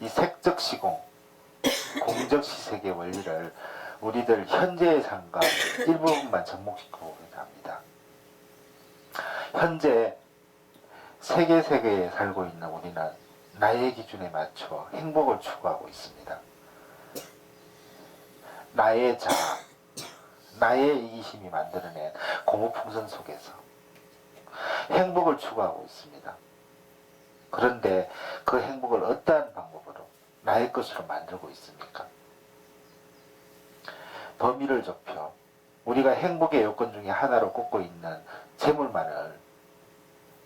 이 색적 시공, 공적 시색의 원리를 우리들 현재의 삶과 일부분만 접목시켜 보고자 합니다. 현재 세계에 살고 있는 우리는 나의 기준에 맞춰 행복을 추구하고 있습니다. 나의 자아, 나의 이기심이 만들어낸 고무풍선 속에서 행복을 추구하고 있습니다. 그런데 그 행복을 어떠한 방법으로 나의 것으로 만들고 있습니까? 범위를 좁혀 우리가 행복의 요건 중에 하나로 꼽고 있는 재물만을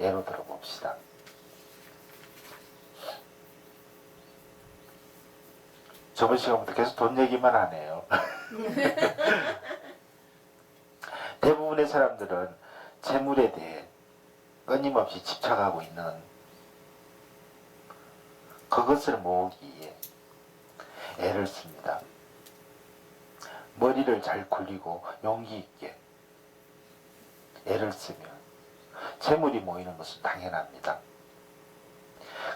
예로 들어 봅시다. 저번 시간부터 계속 돈 얘기만 하네요. 대부분의 사람들은 재물에 대해 끊임없이 집착하고 있는 그것을 모으기 위해 애를 씁니다. 머리를 잘 굴리고 용기 있게 애를 쓰면 재물이 모이는 것은 당연합니다.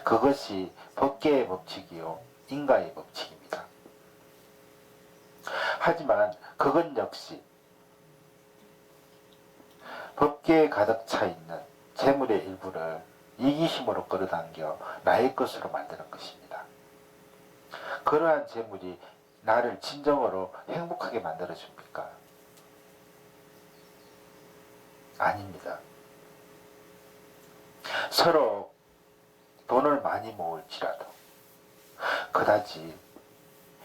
그것이 법계의 법칙이요 인가의 법칙입니다. 하지만 그건 역시 법계에 가득 차 있는 재물의 일부를 이기심으로 끌어당겨 나의 것으로 만드는 것입니다. 그러한 재물이 나를 진정으로 행복하게 만들어줍니까? 아닙니다. 서로 돈을 많이 모을지라도 그다지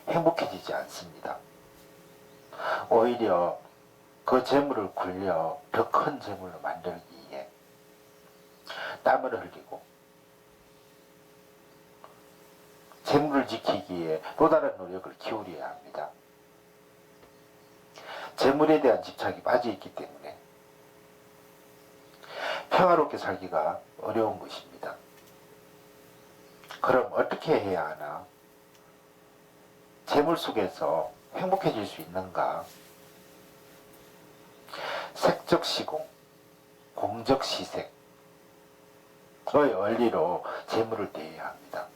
행복해지지 않습니다. 오히려 그 재물을 굴려 더 큰 재물로 만들기 위해 땀을 흘리고 재물을 지키기 위해 또 다른 노력을 기울여야 합니다. 재물에 대한 집착이 빠져있기 때문에 평화롭게 살기가 어려운 것입니다. 그럼 어떻게 해야 하나? 재물 속에서 행복해질 수 있는가? 색적 시공, 공적 시색의 원리로 재물을 대해야 합니다.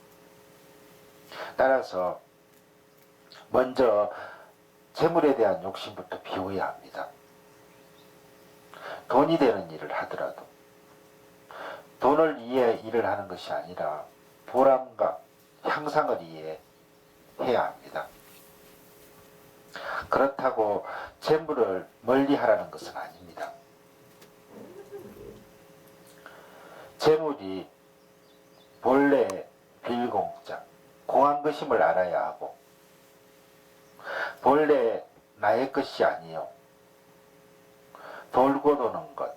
따라서 먼저 재물에 대한 욕심부터 비워야 합니다. 돈이 되는 일을 하더라도 돈을 위해 일을 하는 것이 아니라 보람과 향상을 위해 해야 합니다. 그렇다고 재물을 멀리 하라는 것은 아닙니다. 재물이 본래 빌공자, 공한 것임을 알아야 하고 본래 나의 것이 아니요 돌고 도는 것,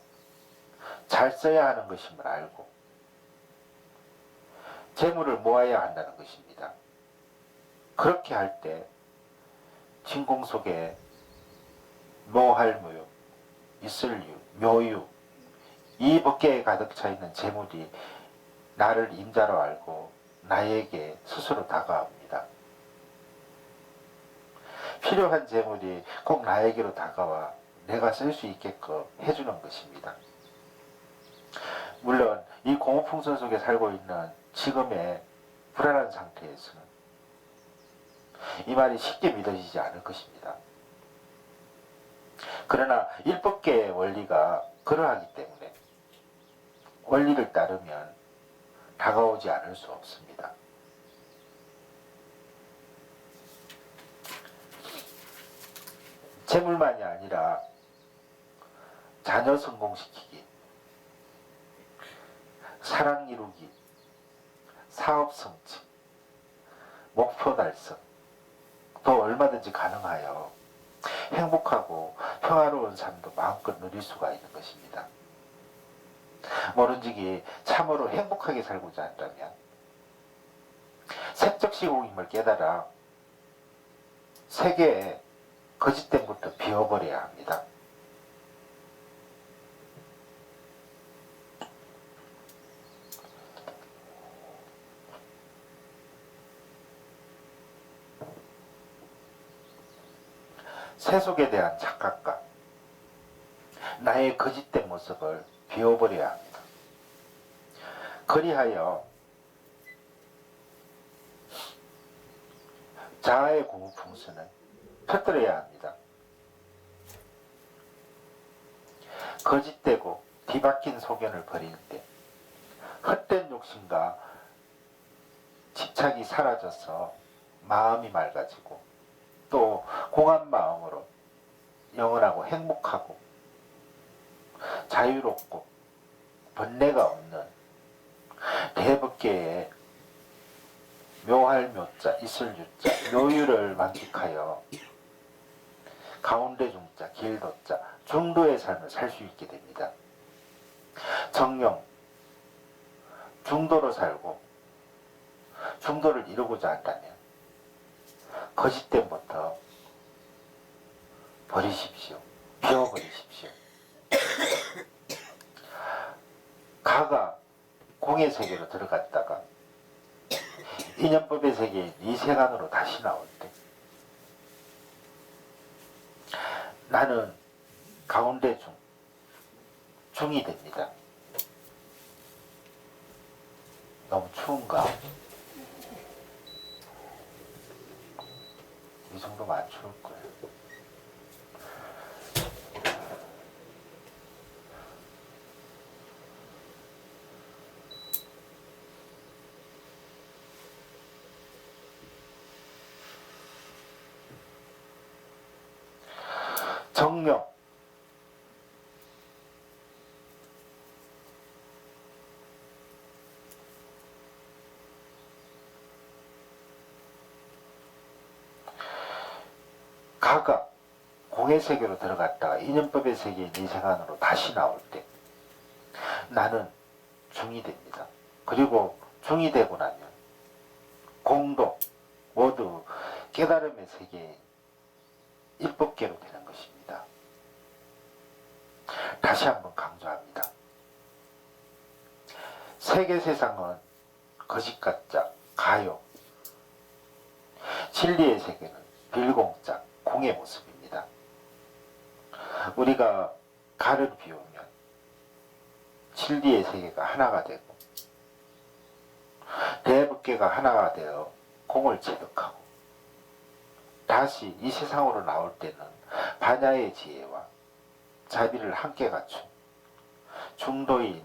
잘 써야 하는 것임을 알고 재물을 모아야 한다는 것입니다. 그렇게 할 때 진공 속에 묘할무유, 이슬유, 묘유 이 법계에 가득 차 있는 재물이 나를 임자로 알고 나에게 스스로 다가옵니다. 필요한 재물이 꼭 나에게로 다가와 내가 쓸 수 있게끔 해주는 것입니다. 물론 이 공허풍선 속에 살고 있는 지금의 불안한 상태에서는 이 말이 쉽게 믿어지지 않을 것입니다. 그러나 일법계의 원리가 그러하기 때문에 원리를 따르면 다가오지 않을 수 없습니다. 재물만이 아니라 자녀 성공시키기, 사랑 이루기, 사업 성취, 목표 달성 또 얼마든지 가능하여 행복하고 평화로운 삶도 마음껏 누릴 수가 있는 것입니다. 모른지기 참으로 행복하게 살고자 한다면 색적 시공임을 깨달아 세계의 거짓됨부터 비워버려야 합니다. 세속에 대한 착각과 나의 거짓된 모습을 비워버려야 합니다. 그리하여 자아의 고무풍수는 터뜨려야 합니다. 거짓되고 뒤바뀐 소견을 버릴 때 헛된 욕심과 집착이 사라져서 마음이 맑아지고 또 공한 마음으로 영원하고 행복하고 자유롭고 번뇌가 없는 대법계의 묘할 묘자, 있을 유자, 묘유를 만끽하여 가운데 중자, 길도자, 중도의 삶을 살 수 있게 됩니다. 정령, 중도로 살고 중도를 이루고자 한다면 거짓됨부터 버리십시오. 비워버리십시오. 가가 공의 세계로 들어갔다가 인연법의 세계인 이 세간으로 다시 나올 때 나는 가운데 중이 됩니다. 너무 추운가? 이 정도면 안 추울 거예요. 정령, 가가 공의 세계로 들어갔다가 인연법의 세계인 이 세간으로 다시 나올 때 나는 중이 됩니다. 그리고 중이 되고 나면 공도 모두 깨달음의 세계인 일법계로 되는 것입니다. 다시 한번 강조합니다. 세계 세상은 거짓가짜, 가요. 진리의 세계는 빌공짜, 공의 모습입니다. 우리가 가를 비우면 진리의 세계가 하나가 되고 대법계가 하나가 되어 공을 체득하고 다시 이 세상으로 나올 때는 반야의 지혜와 자비를 함께 갖춘 중도인,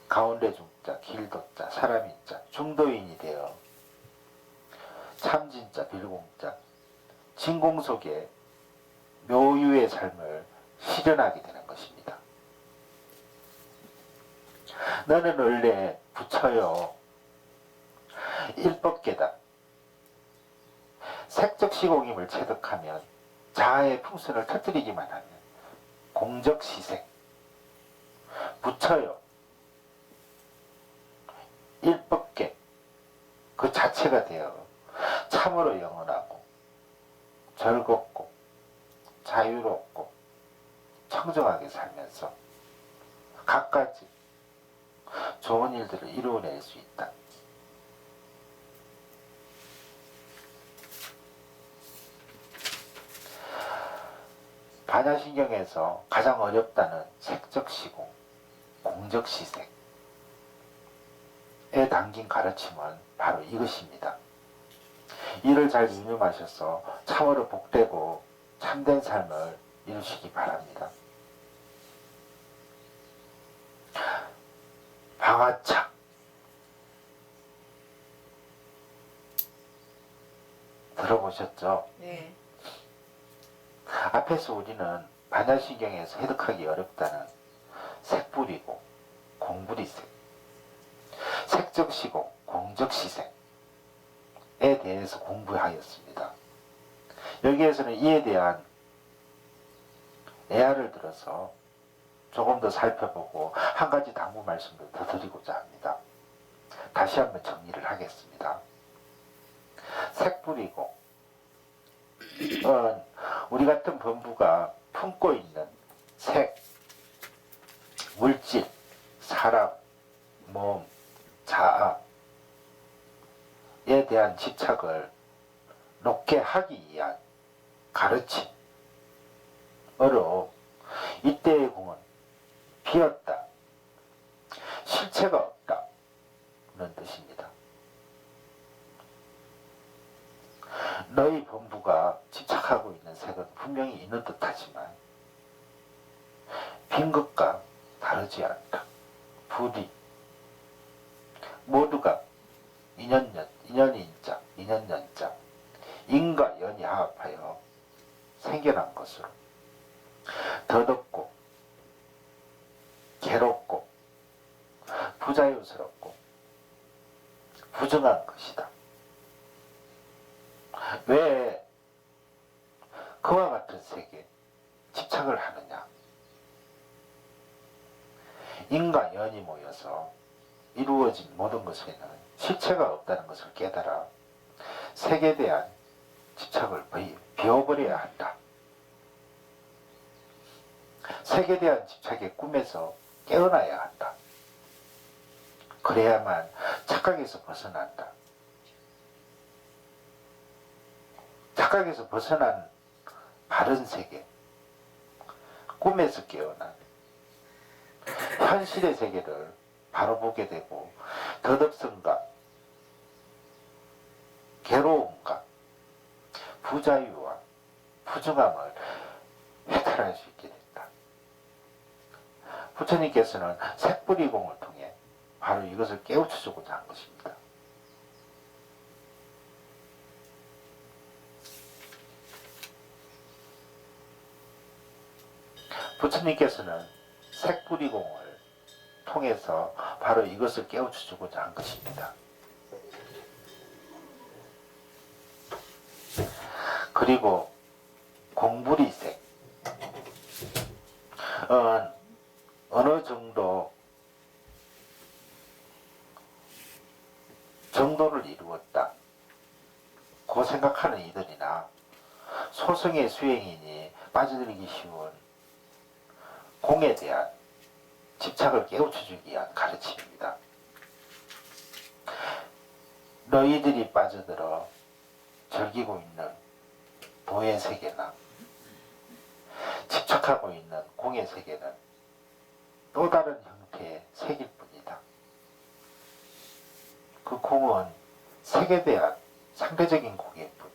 가운데 중자, 길도자, 사람인자, 중도인이 되어 참진자, 빌공자, 진공 속에 묘유의 삶을 실현하게 되는 것입니다. 너는 원래 부처요 일법계다. 색적 시공임을 체득하면 자아의 풍선을 터뜨리기만 하면 공적시색 부처요 일법계 그 자체가 되어 참으로 영원하고 즐겁고 자유롭고 청정하게 살면서 갖가지 좋은 일들을 이루어낼 수 있다. 반야신경에서 가장 어렵다는 색적 시공, 공적 시색에 담긴 가르침은 바로 이것입니다. 이를 잘 유념하셔서 참으로 복되고 참된 삶을 이루시기 바랍니다. 방아차 들어보셨죠? 네. 앞에서 우리는 반야신경에서 해석하기 어렵다는 색불이고 공불이색, 색적시공, 공적시색에 대해서 공부하였습니다. 여기에서는 이에 대한 애화를 들어서 조금 더 살펴보고 한 가지 당부 말씀을 더 드리고자 합니다. 다시 한번 정리를 하겠습니다. 색불이고 우리 같은 범부가 품고 있는 색, 물질, 사람, 몸, 자아에 대한 집착을 놓게 하기 위한 가르침으로 이때의 공은 비었다, 실체가 없다는 뜻입니다. 너희 본부가 집착하고 있는 색은 분명히 있는 듯하지만 빈 것과 다르지 않다. 부디 모두가 인연인자, 인연연자, 인과 연이 합하여 생겨난 것으로 더덥고 괴롭고 부자유스럽고 부정한 것이다. 왜 그와 같은 색에 집착을 하느냐? 인과 연이 모여서 이루어진 모든 것에는 실체가 없다는 것을 깨달아 색에 대한 집착을 비워버려야 한다. 색에 대한 집착의 꿈에서 깨어나야 한다. 그래야만 착각에서 벗어난다. 착각에서 벗어난 바른 세계, 꿈에서 깨어난 현실의 세계를 바로 보게 되고 덧없음과 괴로움과 부자유와 부정함을 해탈할 수 있게 된다. 부처님께서는 색불이공을 통해 바로 이것을 깨우쳐주고자 한 것입니다. 부처님께서는 색불이공을 통해서 바로 이것을 깨우쳐주고자 한 것입니다. 그리고 공부리색, 어느 정도를 이루었다 고 생각하는 이들이나 소승의 수행인이 빠져들기 쉬운 공에 대한 집착을 깨우쳐주기 위한 가르침입니다. 너희들이 빠져들어 즐기고 있는 도의 세계나 집착하고 있는 공의 세계는 또 다른 형태의 색일 뿐이다. 그 공은 색에 대한 상대적인 공일 뿐,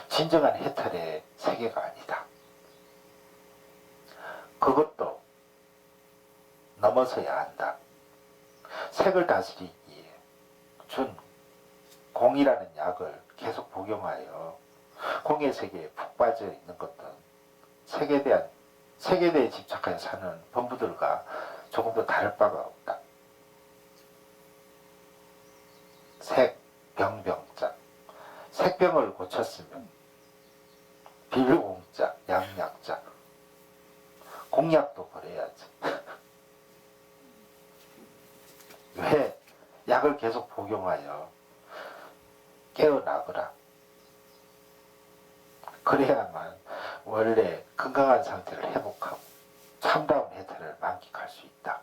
진정한 해탈의 세계가 아니다. 그것도 넘어서야 한다. 색을 다스리기 위해 준 공이라는 약을 계속 복용하여 공의 세계에 푹 빠져 있는 것은 색에 대해 집착하여 사는 범부들과 조금도 다를 바가 없다. 색병병자, 색병을 고쳤으면 빌공자, 양약자, 공약도 버려야지. 왜 약을 계속 복용하여 깨어나거라. 그래야만 원래 건강한 상태를 회복하고 참다운 해탈을 만끽할 수 있다.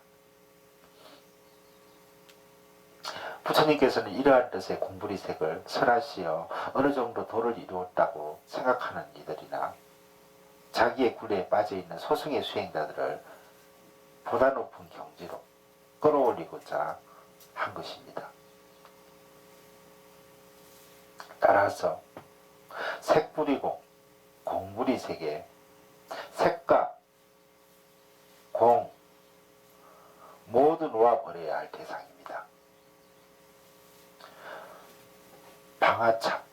부처님께서는 이러한 뜻의 공부리색을 설하시어 어느 정도 도를 이루었다고 생각하는 이들이나 자기의 굴레에 빠져있는 소승의 수행자들을 보다 높은 경지로 끌어올리고자 한 것입니다. 따라서 색불이고 공불이색에 색과 공 모두 놓아버려야 할 대상입니다. 방아착의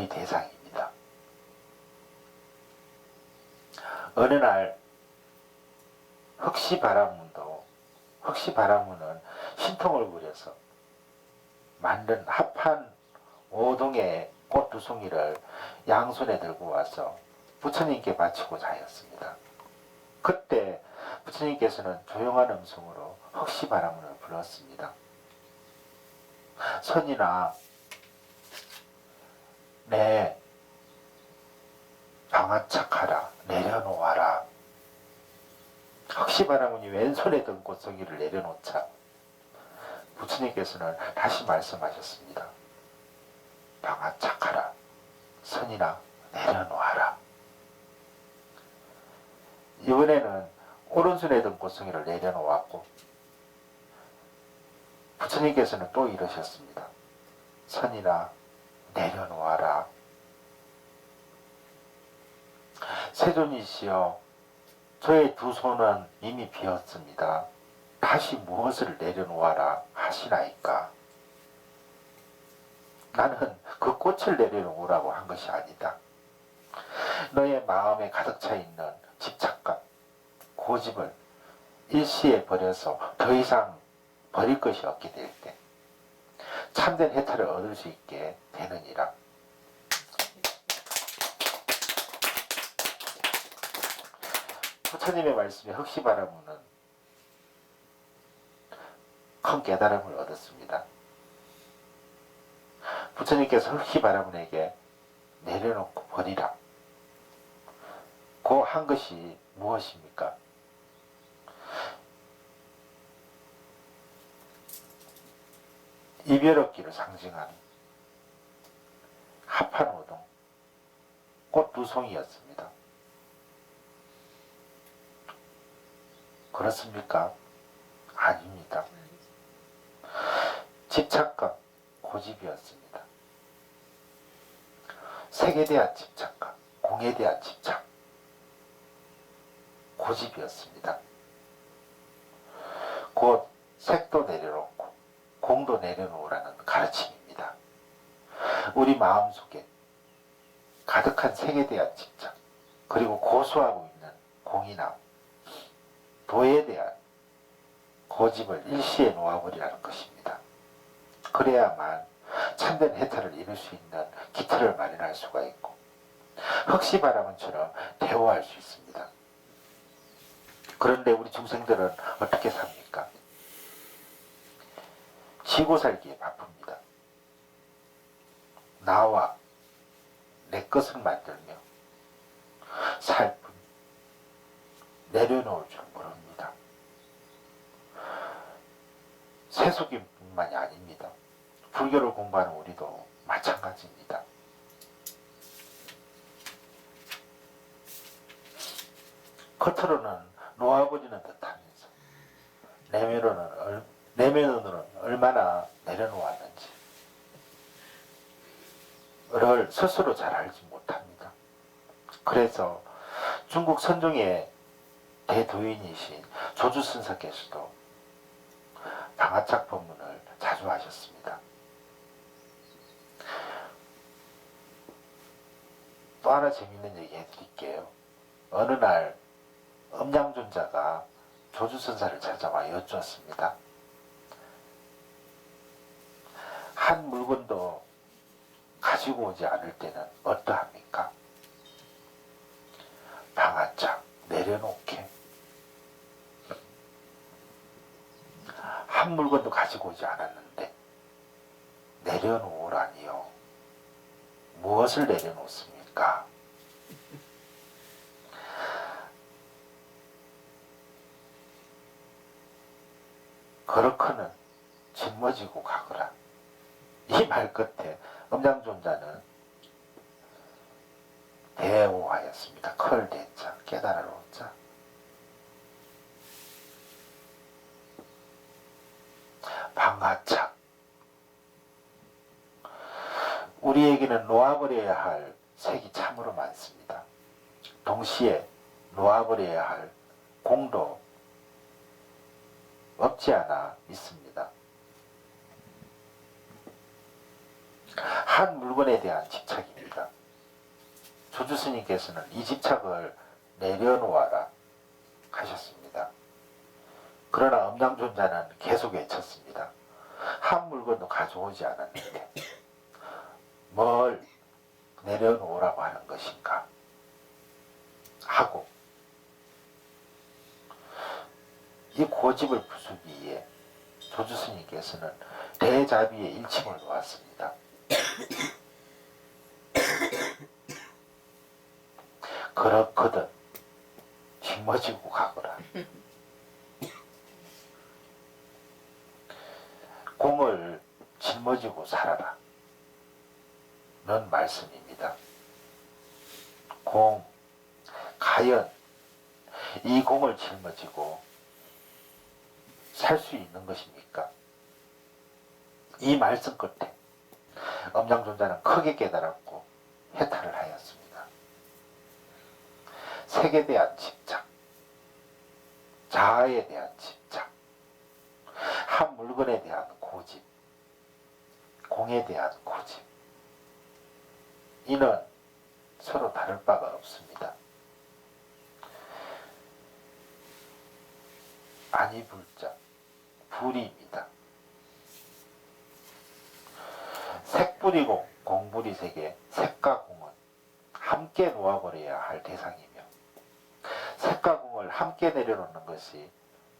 대상입니다. 어느 날 흑시바라문은 신통을 부려서 만든 합한 5동의 꽃 2송이를 양손에 들고 와서 부처님께 바치고자 하였습니다. 그때 부처님께서는 조용한 음성으로 흑시바라문을 불렀습니다. 선인아, 내 방아착하라, 내려놓아라. 흑시바라문이 왼손에 든 꽃송이를 내려놓자 부처님께서는 다시 말씀하셨습니다. 방아착하라, 선인아, 내려놓아라. 이번에는 오른손에 든 꽃송이를 내려놓았고 부처님께서는 또 이러셨습니다. 선인아, 내려놓아라. 세존이시여, 저의 두 손은 이미 비었습니다. 다시 무엇을 내려놓아라 하시나이까? 나는 그 꽃을 내려놓으라고 한 것이 아니다. 너의 마음에 가득 차 있는 집착감, 고집을 일시에 버려서 더 이상 버릴 것이 없게 될 때 참된 해탈을 얻을 수 있게 되느니라. 부처님의 말씀에 흑시바라문은 큰 깨달음을 얻었습니다. 부처님께서 흑시바라문에게 내려놓고 버리라. 그 한 것이 무엇입니까? 이별 없기를 상징하는 합판오동 꽃 두 송이였습니다. 그렇습니까? 아닙니다. 집착감, 고집이었습니다. 색에 대한 집착감, 공에 대한 집착, 고집이었습니다. 곧 색도 내려놓고 공도 내려놓으라는 가르침입니다. 우리 마음속에 가득한 색에 대한 집착, 그리고 고수하고 있는 공이나 도에 대한 고집을 일시에 놓아버리라는 것입니다. 그래야만 참된 해탈을 이룰 수 있는 기틀을 마련할 수가 있고 흑시바라문처럼 대화할 수 있습니다. 그런데 우리 중생들은 어떻게 삽니까? 지고 살기에 바쁩니다. 나와 내 것을 만들며 살 뿐 내려놓을 줄 모릅니다. 세속인뿐만이 아닙니다. 불교를 공부하는 우리도 마찬가지입니다. 겉으로는 놓아버리는 듯하면서 내면으로는 얼마나 내려놓았는지 를 스스로 잘 알지 못합니다. 그래서 중국 선종의 대도인이신 조주선사께서도 방아착 법문을 자주 하셨습니다. 또 하나 재밌는 얘기 해드릴게요. 어느 날 음양존자가 조주선사를 찾아와 여쭈었습니다. 한 물건도 가지고 오지 않을 때는 어떠합니까? 방아착 내려놓게. 한 물건도 가지고 오지 않았는데 내려놓으라니요. 무엇을 내려놓습니까? 그렇거는 짊어지고 가거라. 이 말 끝에 음양존자는 대오하였습니다. 컬 대자, 깨달아로 자. 방아착. 우리에게는 놓아버려야 할 색이 참으로 많습니다. 동시에 놓아버려야 할 공도 없지 않아 있습니다. 한 물건에 대한 집착입니다. 조주스님께서는 이 집착을 내려놓아라 하셨습니다. 그러나 음양존자는 계속 외쳤습니다. 한 물건도 가져오지 않았는데 뭘 내려놓으라고 하는 것인가 하고 이 고집을 부수기 위해 조주스님께서는 대자비의 일침을 놓았습니다. 그렇거든 짊어지고 가거라. 공을 짊어지고 살아라 는 말씀입니다. 공, 과연 이 공을 짊어지고 살 수 있는 것입니까? 이 말씀 끝에 엄양존자는 크게 깨달았고 해탈을 하였습니다. 색에 대한 집착, 자아에 대한 집착, 한 물건에 대한 고집, 공에 대한 고집, 이는 서로 다를 바가 없습니다. 아니불자, 불이입니다. 색불이고 공불이 세계, 색과 공은 함께 놓아버려야 할 대상이며 색과 공을 함께 내려놓는 것이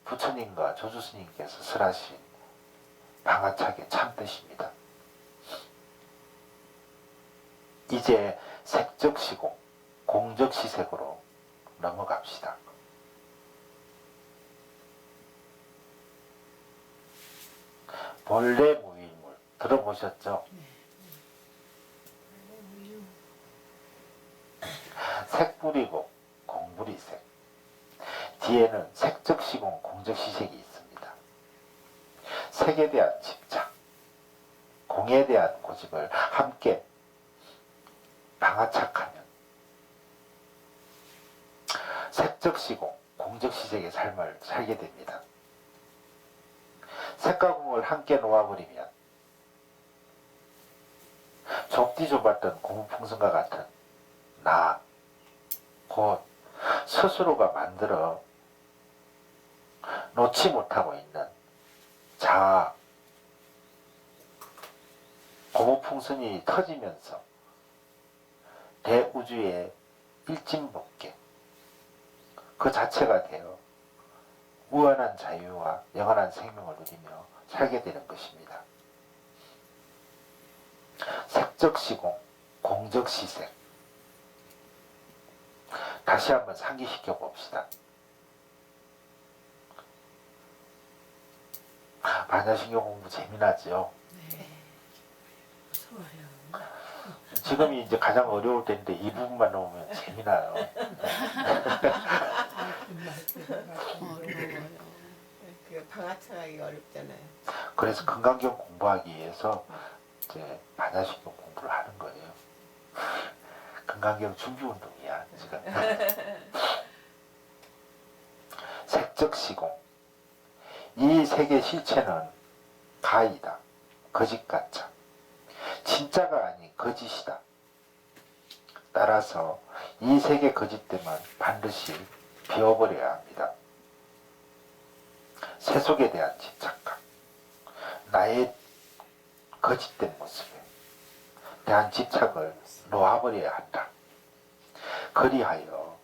부처님과 조주스님께서 설하신 방아착의 참뜻입니다. 이제 색적시공, 공적시색으로 넘어갑시다. 본래 무일물 들어보셨죠? 색불이고 공불이색, 뒤에는 색적시공, 공적시색이 있습니다. 색에 대한 집착, 공에 대한 고집을 함께 방아착하면 색적시공, 공적시색의 삶을 살게 됩니다. 색과 공을 함께 놓아버리면 좁디 좁았던 고무풍선과 같은 나, 곧 스스로가 만들어 놓지 못하고 있는 자아, 고무풍선이 터지면서 대우주의 일진법계, 그 자체가 되어 무한한 자유와 영원한 생명을 누리며 살게 되는 것입니다. 색적시공, 공적시색, 다시 한번 상기시켜 봅시다. 반야신경 공부 재미나죠? 네. 무서워요. 지금이 이제 가장 어려울 때인데 이 부분만 넣으면 재미나요. 어려워요. 그 방아착하기가 어렵잖아요. 그래서 금강경 공부하기 위해서 이제 반야신경 공부를 하는 거예요. 금강경 준비 운동이야 지금. 색적시공, 이 색의 실체는 가이다, 거짓가짜, 진짜가 아닌 거짓이다. 따라서 이 색의 거짓됨은 반드시 비워버려야 합니다. 세속에 대한 집착감, 나의 거짓된 모습에 대한 집착을 놓아버려야 한다. 그리하여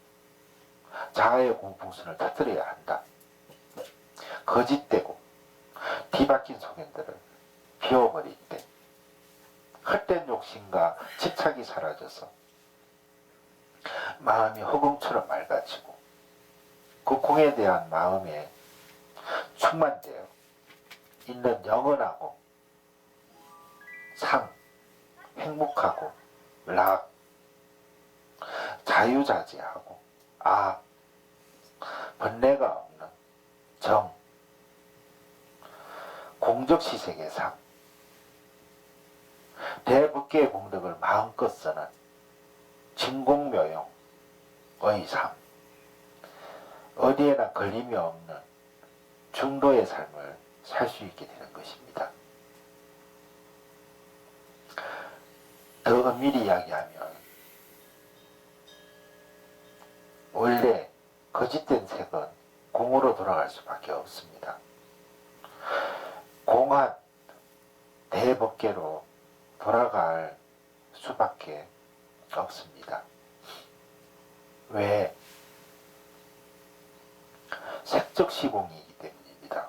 자아의 공풍선을 터뜨려야 한다. 거짓되고 뒤바뀐 소견들을 비워버릴 때 헛된 욕심과 집착이 사라져서 마음이 허공처럼 맑아지고 그 공에 대한 마음에 충만되어 있는 영원하고 상, 행복하고 락, 자유자재하고 번뇌가 없는 정, 공적시색의 삶, 대법계의 공덕을 마음껏 쓰는 진공묘용의 삶, 어디에나 걸림이 없는 중도의 삶을 살 수 있게 되는 것입니다. 더 엄밀히 이야기하면 원래 거짓된 색은 공으로 돌아갈 수밖에 없습니다. 공한 대법계로 돌아갈 수밖에 없습니다. 왜? 색적 시공이기 때문입니다.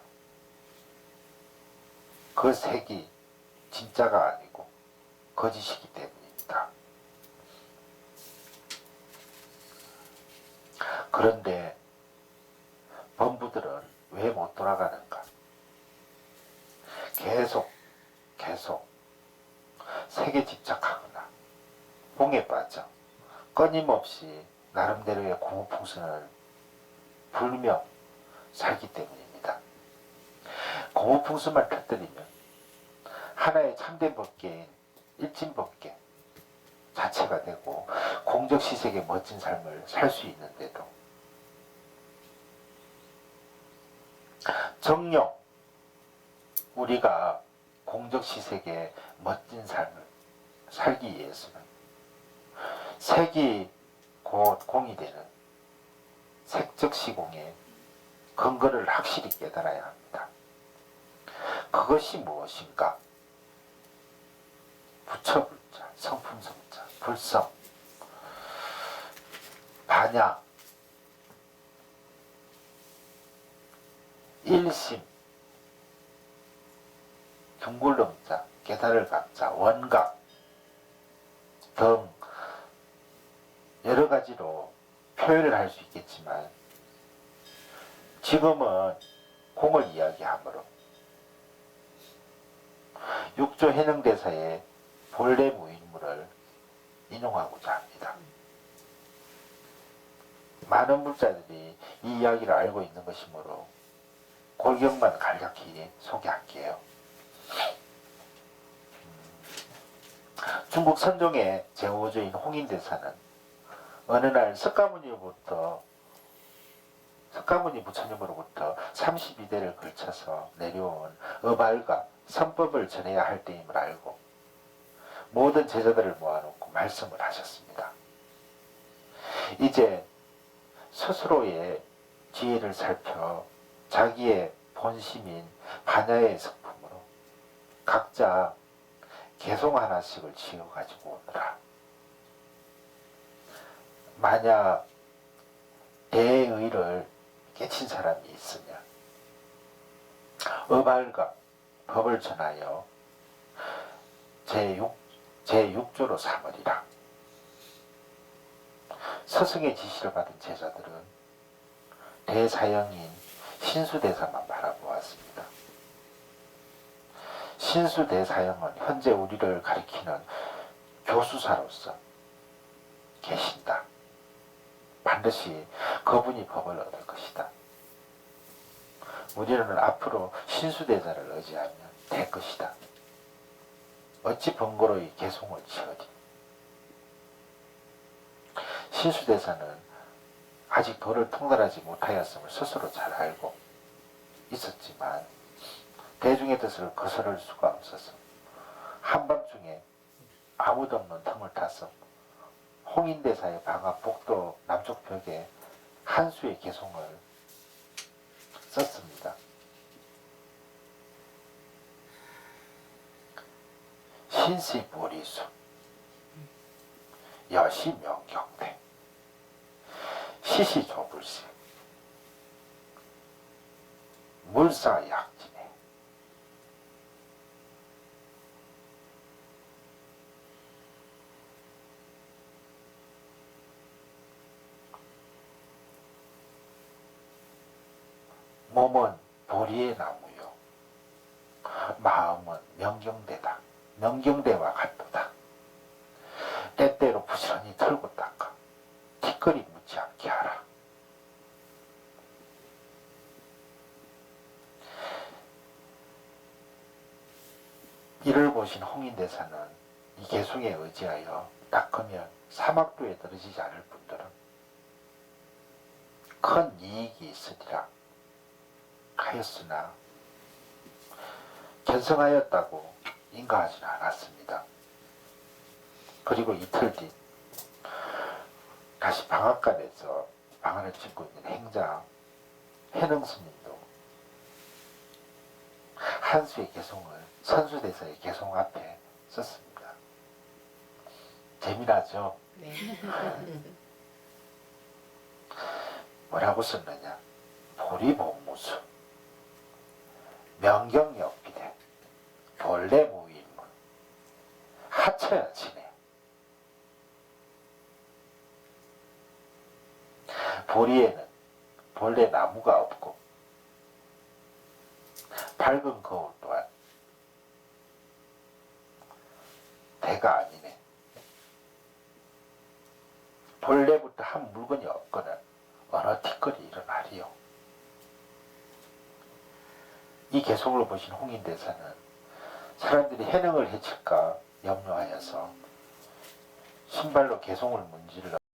그 색이 진짜가 아니고 거짓이기 때문입니다. 그런데 범부들은 왜 못 돌아가는가? 계속 색에 집착하거나 홍에 빠져 끊임없이 나름대로의 고무풍선을 불며 살기 때문입니다. 고무풍선만 터뜨리면 하나의 참된 법계인 일진법계 자체가 되고 공적시색의 멋진 삶을 살 수 있는데도 정녕 우리가 공적시색의 멋진 삶을 살기 위해서는 색이 곧 공이 되는 색적시공의 근거를 확실히 깨달아야 합니다. 그것이 무엇인가? 부처불자, 성품성자, 불성, 반야, 일심, 둥굴름자, 깨달을 각자, 원각 등 여러 가지로 표현을 할 수 있겠지만 지금은 공을 이야기하므로 육조 해능대사의 본래 무인물을 인용하고자 합니다. 많은 불자들이 이 이야기를 알고 있는 것이므로 골격만 간략히 소개할게요. 중국 선종의 제5조인 홍인대사는 어느 날 석가모니 부처님으로부터 32대를 걸쳐서 내려온 어발과 선법을 전해야 할 때임을 알고 모든 제자들을 모아놓고 말씀을 하셨습니다. 이제 스스로의 지혜를 살펴 자기의 본심인 반야의 성품으로 각자 개송 하나씩을 지어가지고 오느라. 만약 대의를 깨친 사람이 있으면 어발과 법을 전하여 제6조로 삼으리라. 스승의 지시를 받은 제자들은 대사형인 신수대사만 바라보았습니다. 신수대사형은 현재 우리를 가리키는 교수사로서 계신다. 반드시 그분이 법을 얻을 것이다. 우리는 앞으로 신수대사를 의지하면 될 것이다. 어찌 번거로이 개송을 지으리. 신수대사는 아직 도를 통달하지 못하였음을 스스로 잘 알고 있었지만 대중의 뜻을 거스를 수가 없어서 한밤중에 아무도 없는 틈을 타서 홍인대사의 방화 복도 남쪽 벽에 한 수의 개송을 썼습니다. 신시보리수 여시명경대 시시조불시 물사약진해 몸은 보리의 나무요 마음은 명경대다. 명경대와 같도다. 때때로 부지런히 털고 닦아 티끌이 묻지 않게 하라. 이를 보신 홍인대사는 이 개송에 의지하여 닦으면 사막도에 떨어지지 않을 분들은 큰 이익이 있으리라 하였으나 견성하였다고 인가하지는 않았습니다. 그리고 이틀 뒤 다시 방앗간에서 방안을 짓고 있는 행자 해능스님도 한수의 개송을 선수대사의 개송 앞에 썼습니다. 재미나죠? 네. 뭐라고 썼느냐? 보리본무수 명경역비대 본래 무인문 하쳐야 지내. 보리에는 본래 나무가 없고 밝은 거울 또한 대가 아니네. 본래부터 한 물건이 없거나 어느 티끌이 일어나리요. 이 개송을 보신 홍인대사는 사람들이 해능을 해칠까 염려하여서 신발로 개송을 문질러